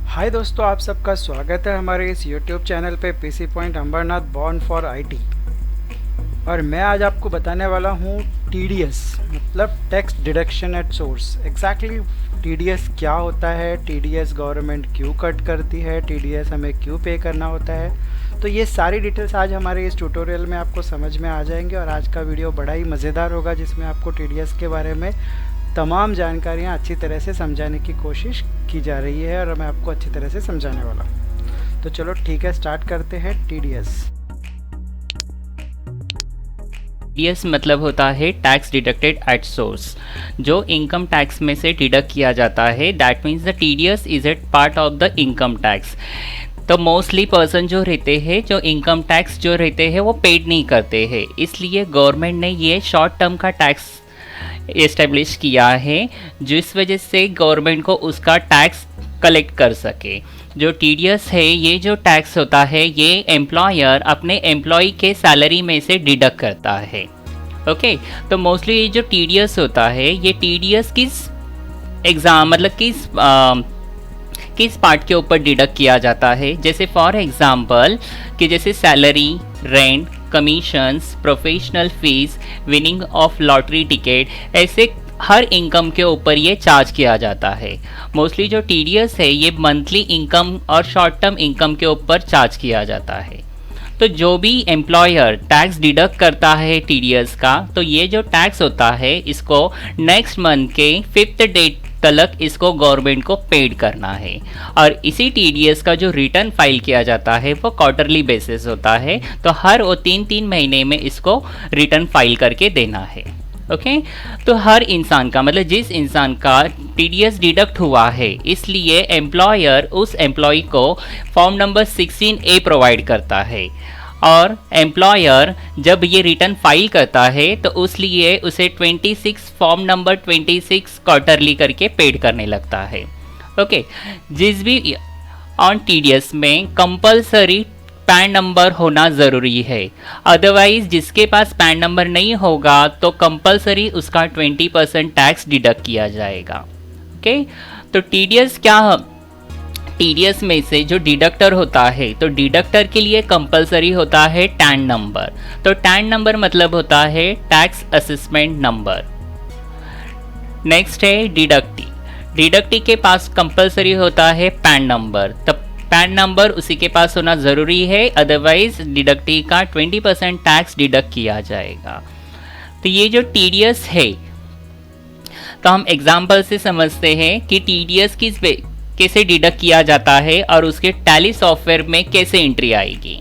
हाय दोस्तों, आप सबका स्वागत है हमारे इस यूट्यूब चैनल पे PC point Ambernath born for IT. और मैं आज आपको बताने वाला हूँ टीडीएस मतलब tax deduction at source. Exactly TDS क्या होता है, टीडीएस गवर्नमेंट क्यों कट करती है, टीडीएस हमें क्यों पे करना होता है। तो ये सारी डिटेल्स आज हमारे इस ट्यूटोरियल में आपको समझ में आ जाएंगे। और आज का वीडियो बड़ा ही मज़ेदार होगा जिसमें आपको टीडीएस के बारे में तमाम जानकारियाँ अच्छी तरह से समझाने की कोशिश की जा रही है और मैं आपको अच्छी तरह से समझाने वाला हूँ। तो चलो ठीक है, स्टार्ट करते हैं। टीडीएस मतलब होता है टैक्स डिडक्टेड एट सोर्स, जो इनकम टैक्स में से डिडक्ट किया जाता है। That means the TDS is a part of the income tax. तो मोस्टली पर्सन जो रहते हैं, जो इनकम टैक्स जो रहते हैं वो पेड नहीं करते हैं, इसलिए गवर्नमेंट ने ये शॉर्ट टर्म का टैक्स एस्टेब्लिश किया है, जिस वजह से गवर्नमेंट को उसका टैक्स कलेक्ट कर सके। जो टीडीएस है, ये जो टैक्स होता है ये एम्प्लॉयर अपने एम्प्लॉय के सैलरी में से डिडक्ट करता है। ओके, तो मोस्टली ये जो टीडीएस होता है, ये टीडीएस किस किस पार्ट के ऊपर डिडक्ट किया जाता है। जैसे फॉर एग्जांपल कि जैसे salary, rent, commissions, professional fees, winning of lottery ticket, ऐसे हर इनकम के ऊपर ये चार्ज किया जाता है। मोस्टली जो टीडीएस है ये मंथली इनकम और शॉर्ट टर्म इनकम के ऊपर चार्ज किया जाता है। तो जो भी एम्प्लॉयर टैक्स डिडक्ट करता है टीडीएस का, तो ये जो टैक्स होता है इसको नेक्स्ट मंथ के 5th डेट तक इसको गवर्नमेंट को पेड करना है। और इसी टीडीएस का जो रिटर्न फाइल किया जाता है वो क्वार्टरली बेसिस होता है, तो हर वो 3 महीने में इसको रिटर्न फाइल करके देना है। ओके, तो हर इंसान का मतलब जिस इंसान का टीडीएस डिडक्ट हुआ है, इसलिए एम्प्लॉयर उस एम्प्लॉय को फॉर्म नंबर 16A प्रोवाइड करता है। और एम्प्लॉयर जब ये रिटर्न फाइल करता है तो उसलिए उसे 26 फॉर्म नंबर 26 क्वार्टरली करके पेड करने लगता है। ओके, जिस भी ऑन टीडीएस में कंपलसरी पैन नंबर होना ज़रूरी है, अदरवाइज जिसके पास पैन नंबर नहीं होगा तो कंपलसरी उसका 20% टैक्स डिडक्ट किया जाएगा। ओके, तो टीडीएस क्या, टीडीएस में से जो डिडक्टर होता है, तो डिडक्टर के लिए कंपलसरी होता है टैन नंबर। तो टैन नंबर मतलब होता है टैक्स असेसमेंट नंबर। नेक्स्ट है डिडक्टी। डिडक्टी के पास कंपलसरी होता है पैन नंबर, तब पैन नंबर उसी के पास होना ज़रूरी है, अदरवाइज डिडक्टी का 20% टैक्स डिडक्ट किया जाएगा। तो ये जो टीडीएस है, तो हम एग्जाम्पल से समझते हैं कि टीडीएस कैसे डिडक्ट किया जाता है और उसके टैली सॉफ्टवेयर में कैसे एंट्री आएगी।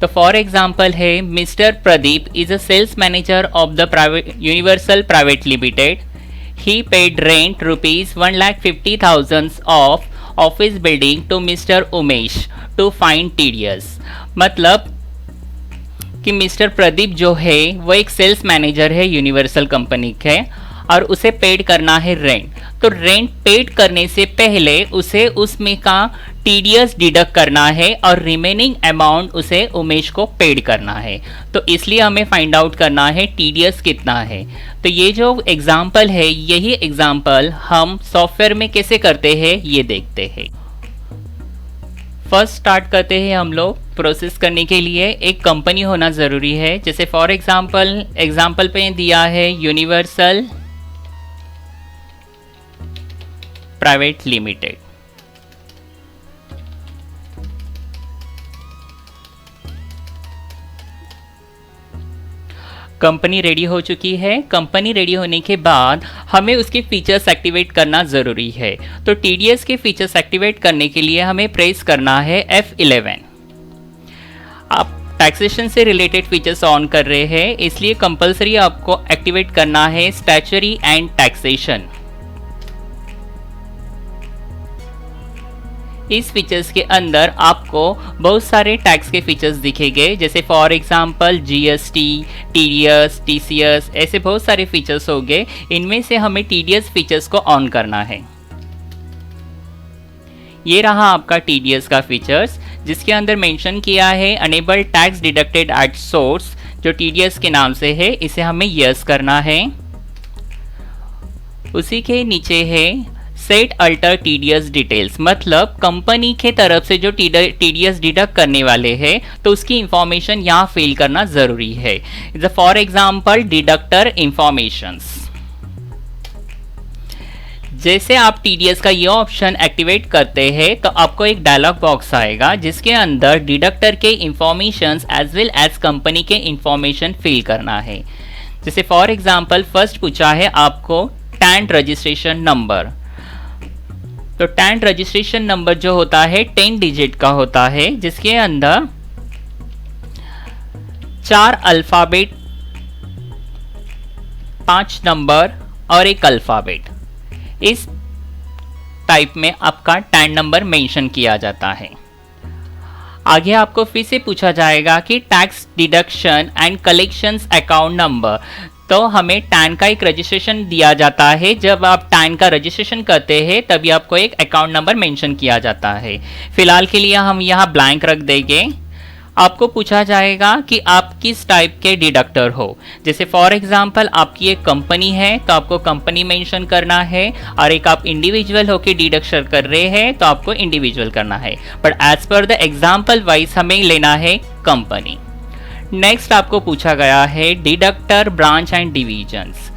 तो फॉर एग्जाम्पल है, mister Pradeep is a sales manager of the universal private limited. He paid rent ₹1,50,000 of office building to mister Umesh to find TDS. मतलब कि मिस्टर प्रदीप जो है वो एक सेल्स मैनेजर है यूनिवर्सल कंपनी के, और उसे पेड करना है रेंट। तो रेंट पेड करने से पहले उसे उसमें का टीडीएस डिडक्ट करना है और रिमेनिंग अमाउंट उसे उमेश को पेड करना है। तो इसलिए हमें फाइंड आउट करना है टीडीएस कितना है। तो ये जो एग्जाम्पल है, यही एग्जाम्पल हम सॉफ्टवेयर में कैसे करते हैं ये देखते हैं। फर्स्ट स्टार्ट करते हैं हम लोग। प्रोसेस करने के लिए एक कंपनी होना ज़रूरी है। जैसे फॉर एग्जाम्पल पे दिया है universal private limited. Company ready हो चुकी है। कंपनी रेडी होने के बाद हमें उसके फीचर्स एक्टिवेट करना ज़रूरी है। तो टीडीएस के फीचर्स एक्टिवेट करने के लिए हमें प्रेस करना है F11। आप टैक्सेशन से रिलेटेड फीचर्स ऑन कर रहे हैं, इसलिए कंपलसरी आपको एक्टिवेट करना है स्टैट्यूटरी एंड टैक्सेशन। इस फीचर्स के अंदर आपको बहुत सारे टैक्स के फीचर्स दिखेंगे, जैसे for example GST, TDS, TCS, ऐसे बहुत सारे फीचर्स होंगे। इनमें से हमें टीडीएस फीचर्स को ऑन करना है। ये रहा आपका टीडीएस का फीचर्स, जिसके अंदर मेंशन किया है enable tax deducted at source, जो टीडीएस के नाम से है, इसे हमें यस करना है। उसी के नीचे है सेट अल्टर टीडीएस डिटेल्स, मतलब कंपनी के तरफ से जो टीडीएस डिडक्ट करने वाले हैं तो उसकी इंफॉर्मेशन यहाँ फिल करना जरूरी है। For example deductor informations. जैसे आप टीडीएस का ये ऑप्शन एक्टिवेट करते हैं तो आपको एक डायलॉग बॉक्स आएगा जिसके अंदर डिडक्टर के informations as well as company के इंफॉर्मेशन फिल करना है। जैसे फॉर एग्जाम्पल फर्स्ट पूछा है आपको टैन रजिस्ट्रेशन नंबर, तो टैन रजिस्ट्रेशन नंबर जो होता है 10 डिजिट का होता है जिसके अंदर 4 अल्फाबेट, 5 नंबर और एक अल्फाबेट, इस टाइप में आपका टैन नंबर मेंशन किया जाता है। आगे आपको फिर से पूछा जाएगा कि tax deduction and collections account number, तो हमें टैन का एक रजिस्ट्रेशन दिया जाता है। जब आप टैन का रजिस्ट्रेशन करते हैं तभी आपको एक अकाउंट नंबर मेंशन किया जाता है। फिलहाल के लिए हम यहाँ ब्लैंक रख देंगे। आपको पूछा जाएगा कि आप किस टाइप के डिडक्टर हो। जैसे फॉर एग्जांपल आपकी एक कंपनी है तो आपको कंपनी मेंशन करना है, और एक आप इंडिविजुअल होकर डिडक्शन कर रहे हैं तो आपको इंडिविजुअल करना है, but as per the example wise हमें लेना है कंपनी। नेक्स्ट आपको पूछा गया है deductor branch and divisions,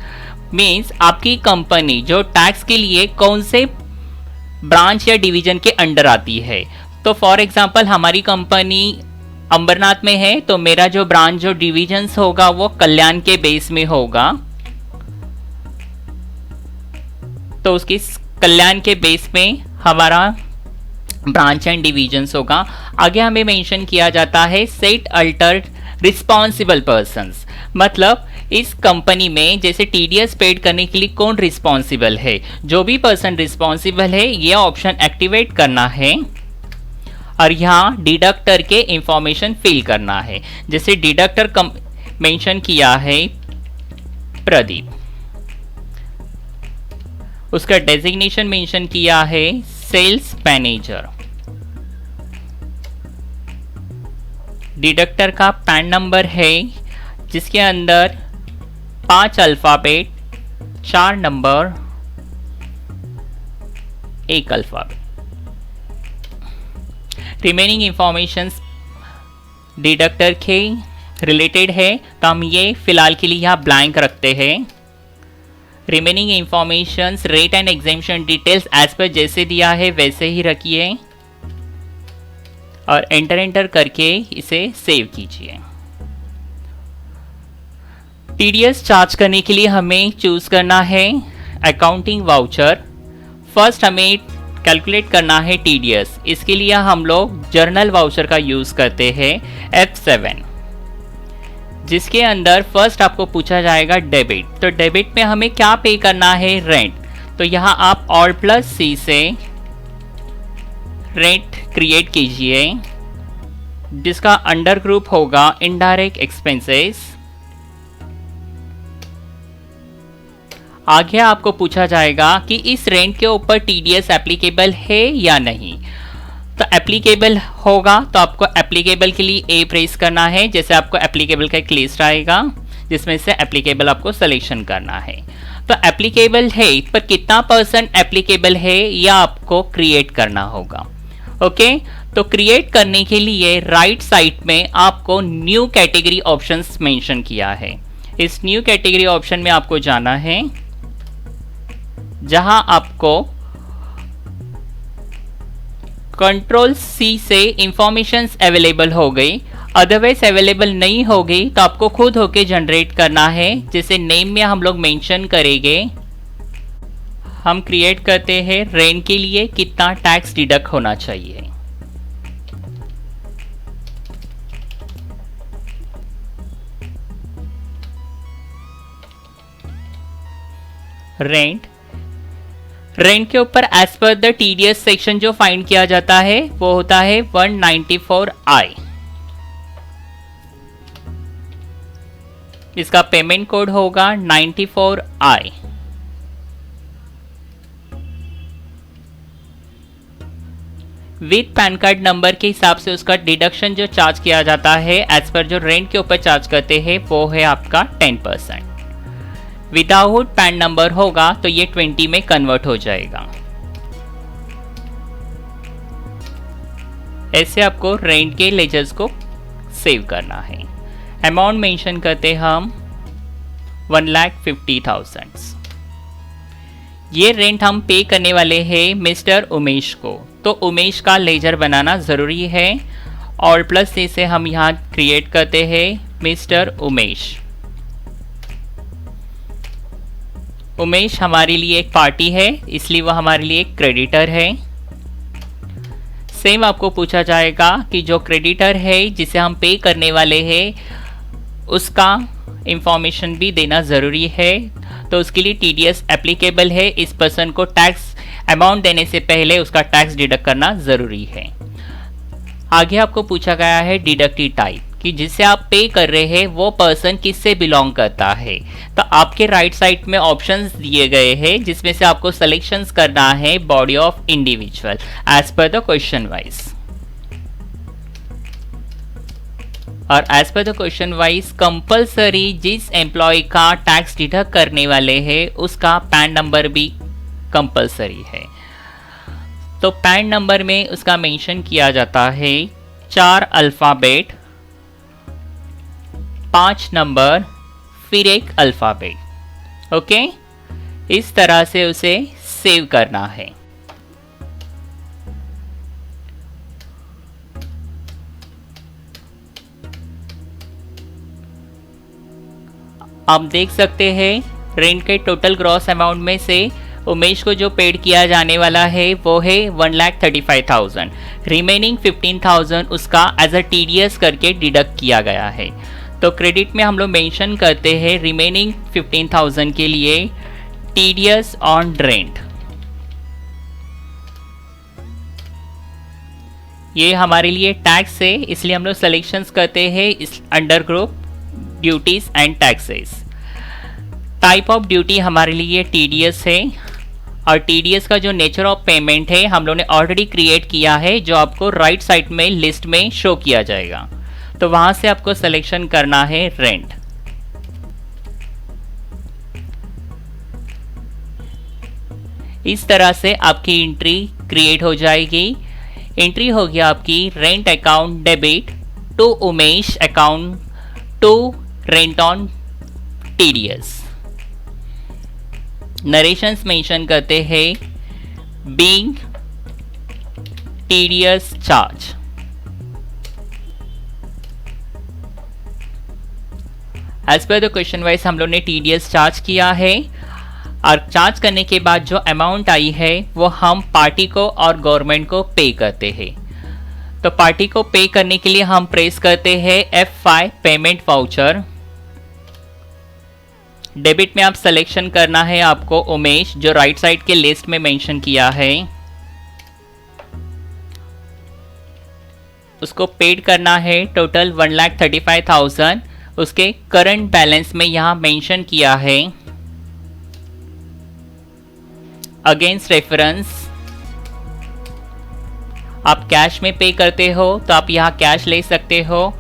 means आपकी कंपनी जो टैक्स के लिए कौन से ब्रांच या डिवीजन के अंडर आती है। तो फॉर एग्जांपल हमारी कंपनी अंबरनाथ में है तो मेरा जो ब्रांच जो डिविजन्स होगा वो कल्याण के बेस में होगा, तो उसकी कल्याण के बेस में हमारा ब्रांच एंड डिविजन्स होगा। आगे हमें मेंशन किया जाता है सेट अल्टर रिस्पॉन्सिबल पर्सन्स, मतलब इस कंपनी में जैसे टीडीएस पेड करने के लिए कौन रिस्पॉन्सिबल है, जो भी पर्सन रिस्पॉन्सिबल है ये ऑप्शन एक्टिवेट करना है और यहाँ डिडक्टर के इंफॉर्मेशन फिल करना है। जैसे डिडक्टर मेंशन किया है प्रदीप, उसका डेजिग्नेशन मेंशन किया है सेल्स मैनेजर, डिडक्टर का पैन नंबर है जिसके अंदर 5 alphabet, 4 number, 1 alphabet. Remaining informations deductor के रिलेटेड है तो हम ये फिलहाल के लिए यहाँ ब्लैंक रखते हैं। Remaining informations rate and exemption details as per जैसे दिया है वैसे ही रखिए और एंटर करके इसे सेव कीजिए। टीडीएस चार्ज करने के लिए हमें चूज करना है अकाउंटिंग वाउचर। फर्स्ट हमें कैलकुलेट करना है टीडीएस, इसके लिए हम लोग जर्नल वाउचर का यूज करते हैं F7, जिसके अंदर फर्स्ट आपको पूछा जाएगा डेबिट। तो डेबिट में हमें क्या पे करना है, रेंट। तो यहाँ आप Alt+C से रेंट क्रिएट कीजिए जिसका अंडर ग्रुप होगा इनडायरेक्ट एक्सपेंसेस। आगे आपको पूछा जाएगा कि इस रेंट के ऊपर टीडीएस एप्लीकेबल है या नहीं। तो एप्लीकेबल होगा तो आपको एप्लीकेबल के लिए ए प्रेस करना है। जैसे आपको एप्लीकेबल का एक लिस्ट आएगा जिसमें से एप्लीकेबल आपको सिलेक्शन करना है। तो एप्लीकेबल है पर कितना % एप्लीकेबल है यह आपको क्रिएट करना होगा। ओके, तो क्रिएट करने के लिए राइट साइड में आपको न्यू कैटेगरी ऑप्शंस मेंशन किया है। इस न्यू कैटेगरी ऑप्शन में आपको जाना है जहां आपको Ctrl+C से इंफॉर्मेशंस अवेलेबल हो गई, अदरवाइज अवेलेबल नहीं होगी तो आपको खुद होके जनरेट करना है। जैसे नेम में हम लोग मेंशन करेंगे, हम क्रिएट करते हैं रेंट के लिए कितना टैक्स डिडक्ट होना चाहिए। रेंट के ऊपर as per the TDS section जो फाइंड किया जाता है वो होता है 194I। इसका पेमेंट कोड होगा 94I। With pan card number के हिसाब से उसका डिडक्शन जो चार्ज किया जाता है एज पर जो रेंट के ऊपर चार्ज करते हैं वो है आपका 10%। विदाउट पैन नंबर होगा तो ये 20 में कन्वर्ट हो जाएगा। ऐसे आपको रेंट के लेजर्स को सेव करना है। अमाउंट मेंशन करते हम 1,50,000। ये रेंट हम पे करने वाले हैं मिस्टर उमेश को, तो उमेश का लेजर बनाना ज़रूरी है और प्लस इसे हम यहाँ क्रिएट करते हैं मिस्टर उमेश। उमेश हमारे लिए एक पार्टी है, इसलिए वह हमारे लिए एक क्रेडिटर है। सेम आपको पूछा जाएगा कि जो क्रेडिटर है जिसे हम पे करने वाले हैं उसका इंफॉर्मेशन भी देना ज़रूरी है, तो उसके लिए टीडीएस एप्लीकेबल है। इस पर्सन को टैक्स अमाउंट देने से पहले उसका टैक्स डिडक्ट करना ज़रूरी है। आगे आपको पूछा गया है डिडक्टिव टाइप, कि जिसे आप पे कर रहे हैं वो पर्सन किससे बिलोंग करता है। तो आपके राइट साइड में ऑप्शंस दिए गए हैं जिसमें से आपको सिलेक्शंस करना है body of individual as per the question wise. और as per the question wise compulsory जिस एम्प्लॉय का टैक्स डिडक्ट करने वाले हैं उसका पैन नंबर भी कंपलसरी है। तो पैन नंबर में उसका मेंशन किया जाता है 4 अल्फ़ाबेट, 5 नंबर, फिर एक अल्फ़ाबेट। ओके, इस तरह से उसे सेव करना है। आप देख सकते हैं रेंट के टोटल ग्रॉस अमाउंट में से उमेश को जो पेड किया जाने वाला है वो है 1,35,000। रिमेनिंग 15,000 उसका एज अ टीडीएस करके डिडक्ट किया गया है। तो क्रेडिट में हम लोग मेंशन करते हैं रिमेनिंग 15,000 के लिए टीडीएस ऑन रेंट। ये हमारे लिए टैक्स है, इसलिए हम लोग सिलेक्शंस करते हैं इस under group duties and taxes. Type of duty हमारे लिए टीडीएस है और टीडीएस का जो नेचर ऑफ पेमेंट है हम लोग ने ऑलरेडी क्रिएट किया है, जो आपको राइट साइड में लिस्ट में शो किया जाएगा। तो वहां से आपको सिलेक्शन करना है रेंट। इस तरह से आपकी एंट्री क्रिएट हो जाएगी। एंट्री हो गया आपकी rent account debit to Umesh account to rent on TDS. Narrations mention करते हैं being TDS charge. As per the question wise हम लोग ने टीडीएस चार्ज किया है और चार्ज करने के बाद जो अमाउंट आई है वो हम पार्टी को और गवर्नमेंट को पे करते हैं। तो पार्टी को पे करने के लिए हम प्रेस करते हैं F5 पेमेंट वाउचर। डेबिट में आप सिलेक्शन करना है आपको उमेश, जो राइट साइड के लिस्ट में मेंशन किया है, उसको पेड करना है टोटल 1,35,000। उसके करंट बैलेंस में यहां मेंशन किया है अगेंस्ट रेफरेंस। आप कैश में पे करते हो तो आप यहाँ कैश ले सकते हो,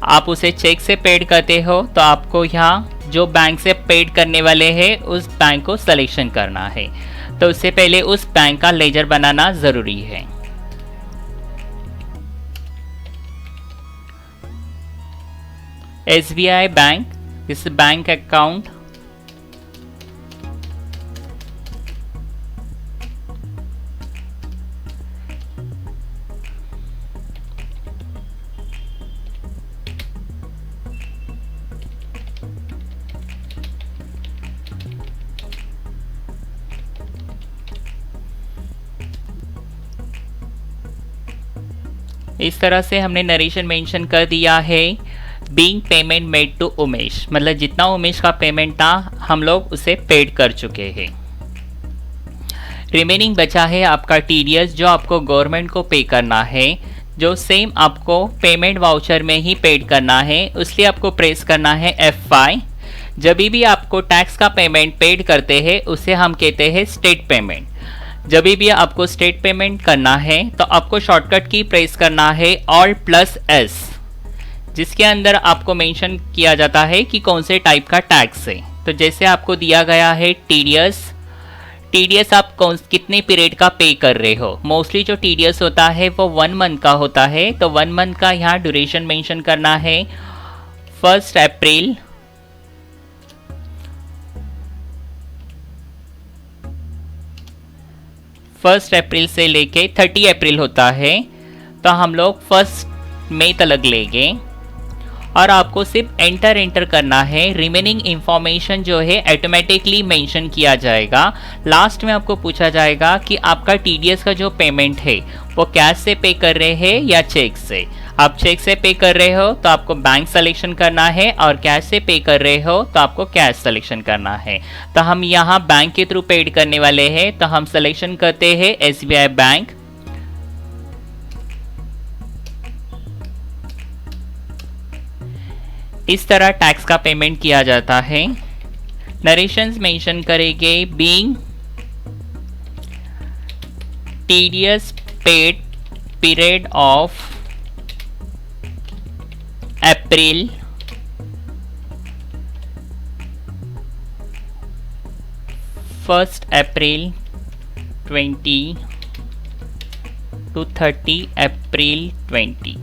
आप उसे चेक से पेड करते हो तो आपको यहाँ जो बैंक से पेड करने वाले हैं उस बैंक को सिलेक्शन करना है। तो उससे पहले उस बैंक का लेजर बनाना ज़रूरी है। SBI बैंक, इस बैंक अकाउंट इस तरह से हमने नरेशन मेंशन कर दिया है being payment made to Umesh, मतलब जितना उमेश का पेमेंट था हम लोग उसे पेड कर चुके हैं। रिमेनिंग बचा है आपका टीडीएस जो आपको गवर्नमेंट को पे करना है, जो सेम आपको पेमेंट वाउचर में ही पेड करना है। इसलिए आपको प्रेस करना है F5। जब भी आपको टैक्स का पेमेंट पेड करते हैं उसे हम कहते हैं स्टेट पेमेंट। जब भी आपको स्टेट पेमेंट करना है तो आपको शॉर्टकट की प्रेस करना है Alt+S, जिसके अंदर आपको मेंशन किया जाता है कि कौन से टाइप का टैक्स है। तो जैसे आपको दिया गया है टीडीएस, टीडीएस आप कितने पीरियड का पे कर रहे हो। मोस्टली जो टीडीएस होता है वो 1 मंथ का होता है, तो 1 मंथ का यहाँ ड्यूरेशन मेंशन करना है 1 अप्रैल से लेके 30 अप्रैल होता है, तो हम लोग 1 मई तक लेंगे और आपको सिर्फ एंटर करना है। रिमेनिंग इंफॉर्मेशन जो है ऑटोमेटिकली मेंशन किया जाएगा। लास्ट में आपको पूछा जाएगा कि आपका टीडीएस का जो पेमेंट है वो कैश से पे कर रहे हैं या चेक से। आप चेक से पे कर रहे हो तो आपको बैंक सिलेक्शन करना है, और कैश से पे कर रहे हो तो आपको कैश सिलेक्शन करना है। तो हम यहाँ बैंक के थ्रू पेड करने वाले हैं, तो हम सिलेक्शन करते हैं एसबीआई बैंक। इस तरह टैक्स का पेमेंट किया जाता है। नरेशंस मेंशन करेंगे being TDS paid period of April 1 April 20 to 30 अप्रैल 20।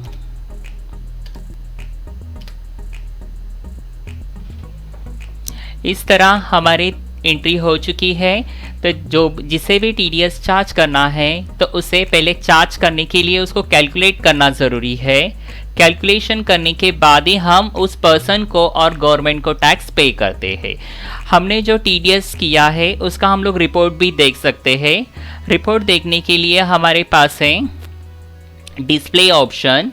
इस तरह हमारी एंट्री हो चुकी है। तो जो जिसे भी टीडीएस चार्ज करना है तो उसे पहले चार्ज करने के लिए उसको कैलकुलेट करना ज़रूरी है। कैलकुलेशन करने के बाद ही हम उस पर्सन को और गवर्नमेंट को टैक्स पे करते हैं। हमने जो टीडीएस किया है उसका हम लोग रिपोर्ट भी देख सकते हैं। रिपोर्ट देखने के लिए हमारे पास है डिस्प्ले ऑप्शन।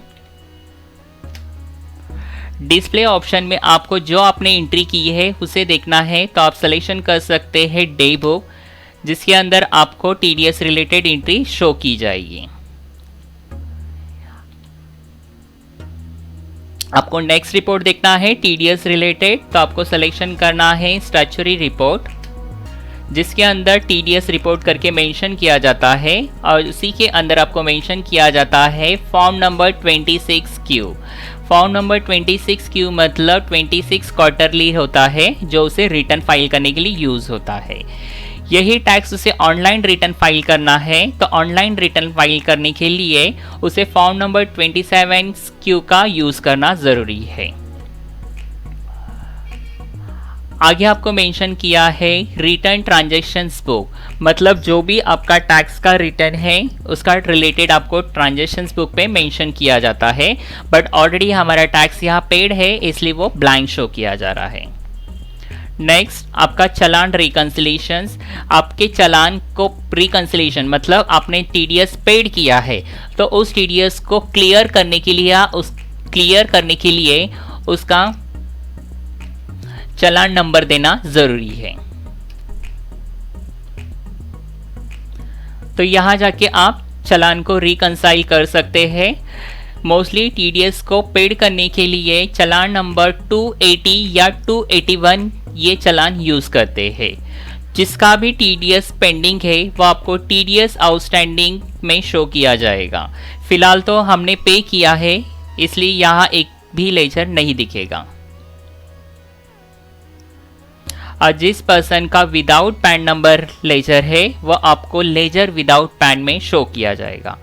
डिस्प्ले ऑप्शन में आपको जो आपने एंट्री की है उसे देखना है, तो आप सिलेक्शन कर सकते हैं डे बुक, जिसके अंदर आपको टीडीएस रिलेटेड एंट्री शो की जाएगी। आपको नेक्स्ट रिपोर्ट देखना है टीडीएस रिलेटेड, तो आपको सिलेक्शन करना है स्टैट्यूटरी रिपोर्ट, जिसके अंदर टीडीएस रिपोर्ट करके मेंशन किया जाता है, और उसी के अंदर आपको मेंशन किया जाता है form number 26Q। Form number 26Q मतलब 26 क्वार्टरली होता है, जो उसे रिटर्न फाइल करने के लिए यूज होता है। यही टैक्स उसे ऑनलाइन रिटर्न फाइल करना है, तो ऑनलाइन रिटर्न फाइल करने के लिए उसे फॉर्म नंबर 27Q का यूज करना जरूरी है। आगे आपको मेंशन किया है रिटर्न ट्रांजैक्शंस बुक, मतलब जो भी आपका टैक्स का रिटर्न है उसका रिलेटेड आपको ट्रांजैक्शंस बुक पे मेंशन किया जाता है, बट ऑलरेडी हमारा टैक्स यहाँ पेड है इसलिए वो ब्लैंक शो किया जा रहा है। नेक्स्ट आपका चालान रिकंसिलेशंस। आपके चालान को रिकंसिलेशन मतलब आपने टीडीएस पेड किया है, तो उस टीडीएस को क्लियर करने के लिए उसका चालान नंबर देना जरूरी है। तो यहां जाके आप चालान को रिकंसाइल कर सकते हैं। मोस्टली टीडीएस को पेड करने के लिए चालान नंबर 280 या 281 ये चालान यूज करते हैं। जिसका भी टीडीएस पेंडिंग है वो आपको टीडीएस आउटस्टैंडिंग में शो किया जाएगा। फिलहाल तो हमने पे किया है इसलिए यहाँ एक भी लेजर नहीं दिखेगा। और जिस पर्सन का विदाउट पैन नंबर लेजर है वो आपको लेजर विदाउट पैन में शो किया जाएगा।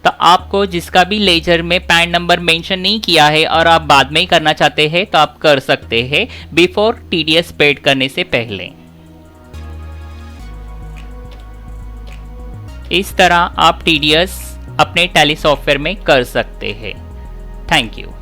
तो आपको जिसका भी लेजर में पैन नंबर मेंशन नहीं किया है और आप बाद में करना चाहते हैं तो आप कर सकते हैं बिफोर टीडीएस पेड करने से पहले। इस तरह आप टीडीएस अपने टैली सॉफ्टवेयर में कर सकते हैं। Thank you.